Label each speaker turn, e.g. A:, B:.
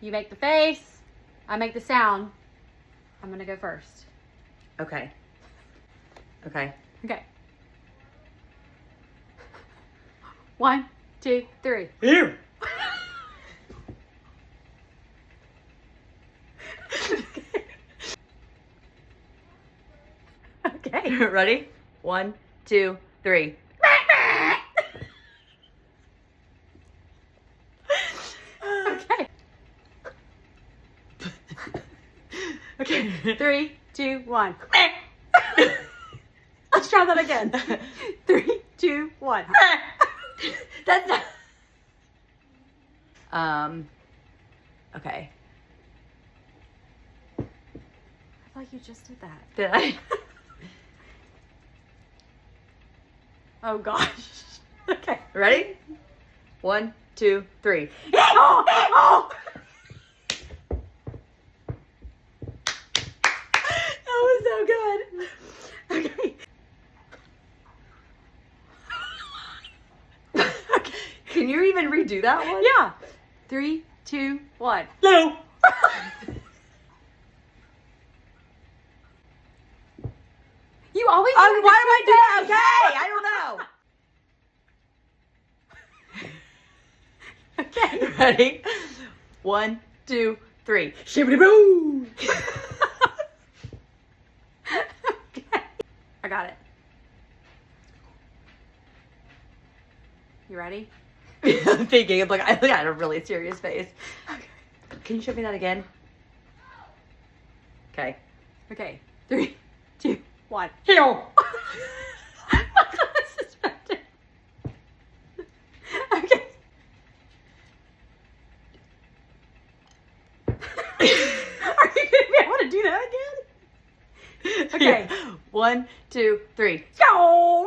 A: You make the face. I make the sound. I'm going to go first.
B: Okay. Okay.
A: Okay. 1, 2, 3.
B: Ew.
A: Okay.
B: Ready? 1, 2, 3.
A: Okay. Okay. 3, 2, 1. Let's try that again. 3, 2, 1.
B: That's not... Okay.
A: I feel like you just did that.
B: Did I?
A: Oh gosh. Okay.
B: Ready? 1, 2, 3.
A: Oh, oh. That was so good. Okay. Okay.
B: Can you even redo that one?
A: Yeah. 3, 2, 1.
B: No.
A: You always.
B: Why am I doing that? Okay, I don't know.
A: Okay.
B: Ready? 1, 2, 3. Shibbity boo.
A: Okay. I got it. You ready?
B: I'm thinking. I had a really serious face. Okay. Can you show me that again? Okay.
A: Okay. 3, 2, 1.
B: Heel.
A: My class is suspended. Okay. Are you gonna be able to do that again? Okay.
B: 1, 2, 3.
A: Go!